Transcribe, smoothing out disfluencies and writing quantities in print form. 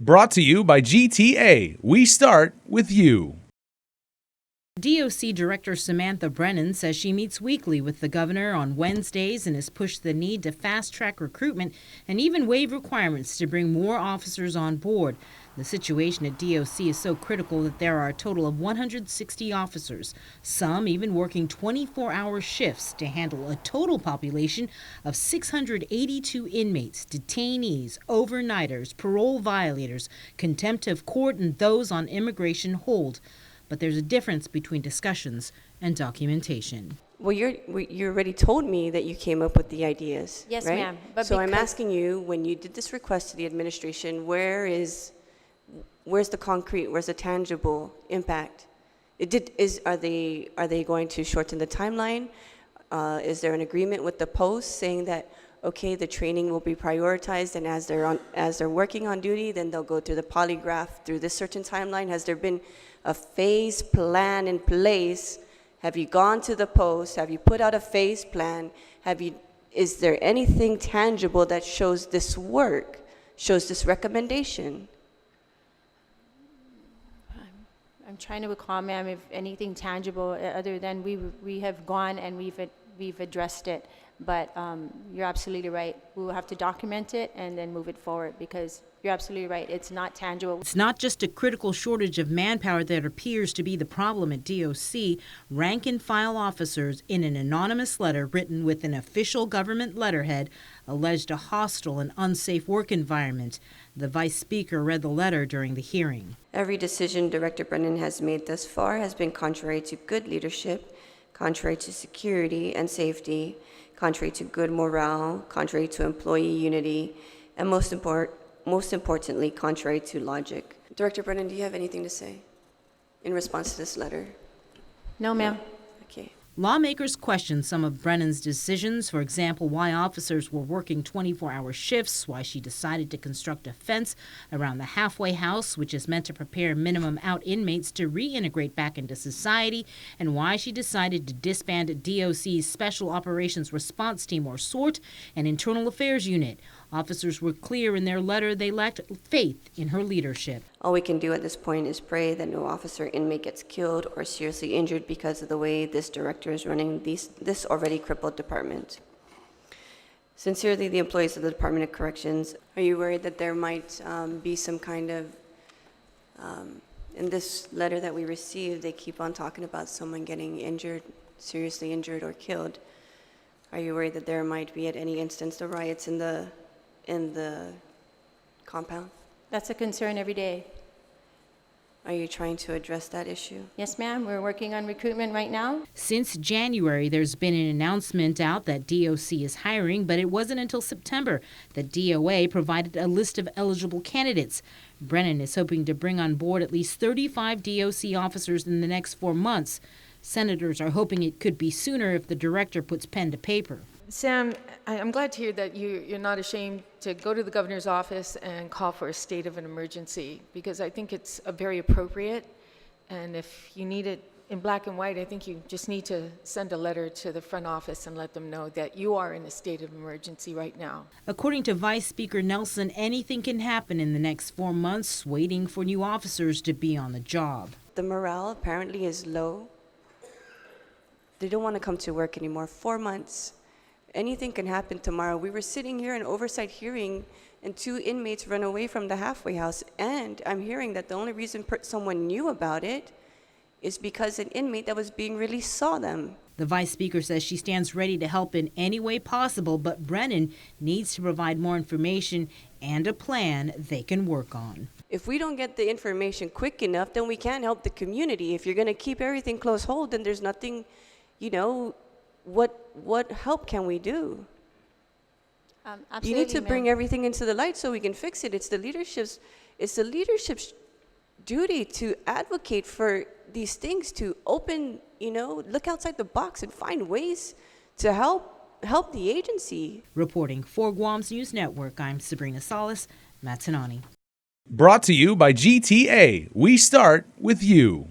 Brought to you by GTA. We start with you. DOC Director Samantha Brennan says she meets weekly with the governor on Wednesdays and has pushed the need to fast-track recruitment and even waive requirements to bring more officers on board. The situation at DOC is so critical that there are a total of 160 officers, some even working 24-hour shifts to handle a total population of 682 inmates, detainees, overnighters, parole violators, contempt of court, and those on immigration hold. But there's a difference between discussions and documentation. Well, you already told me that you came up with the ideas. Yes, right? ma'am. But so I'm asking you, when you did this request to the administration, where's the concrete? Where's the tangible impact? Are they going to shorten the timeline? Is there an agreement with the post saying that okay, the training will be prioritized, and as they're working on duty, then they'll go through the polygraph through this certain timeline? Has there been a phase plan in place? Have you gone to the post? Have you put out a phase plan? Is there anything tangible that shows this work, shows this recommendation? I'm trying to recall, ma'am, if anything tangible other than we have gone and we've addressed it. But you're absolutely right. We will have to document it and then move it forward, because you're absolutely right. It's not tangible. It's not just a critical shortage of manpower that appears to be the problem at DOC. Rank and file officers, in an anonymous letter written with an official government letterhead, alleged a hostile and unsafe work environment. The Vice Speaker read the letter during the hearing. Every decision Director Brennan has made thus far has been contrary to good leadership, contrary to security and safety, contrary to good morale, contrary to employee unity, and most importantly, contrary to logic. Director Brennan, do you have anything to say in response to this letter? No, ma'am. Okay. Lawmakers questioned some of Brennan's decisions, for example, why officers were working 24-hour shifts, why she decided to construct a fence around the halfway house, which is meant to prepare minimum-out inmates to reintegrate back into society, and why she decided to disband DOC's Special Operations Response Team, or SORT, and Internal Affairs Unit. Officers were clear in their letter they lacked faith in her leadership. All we can do at this point is pray that no officer inmate gets killed or seriously injured because of the way this director is running this already crippled department. Sincerely, the employees of the Department of Corrections. Are you worried that there might be some kind of, in this letter that we received, they keep on talking about someone getting injured, seriously injured or killed. Are you worried that there might be at any instance the riots in the compound? That's a concern every day. Are you trying to address that issue? Yes, ma'am. We're working on recruitment right now. Since January, there's been an announcement out that DOC is hiring, but it wasn't until September that DOA provided a list of eligible candidates. Brennan is hoping to bring on board at least 35 DOC officers in the next 4 months. Senators are hoping it could be sooner if the director puts pen to paper. Sam, I'm glad to hear that you're not ashamed to go to the governor's office and call for a state of an emergency, because I think it's very appropriate. And if you need it in black and white, I think you just need to send a letter to the front office and let them know that you are in a state of emergency right now. According to Vice Speaker Nelson, anything can happen in the next 4 months, waiting for new officers to be on the job. The morale apparently is low. They don't want to come to work anymore. 4 months. Anything can happen tomorrow. We were sitting here in oversight hearing, and 2 inmates run away from the halfway house. And I'm hearing that the only reason someone knew about it is because an inmate that was being released saw them. The Vice Speaker says she stands ready to help in any way possible, but Brennan needs to provide more information and a plan they can work on. If we don't get the information quick enough, then we can't help the community. If you're going to keep everything close hold, then there's nothing, what help can we do? You need to bring everything into the light so we can fix it. It's the leadership's duty to advocate for these things, to open, look outside the box and find ways to help the agency. Reporting for Guam's News Network, I'm Sabrina Salas, Matanani. Brought to you by GTA. We start with you.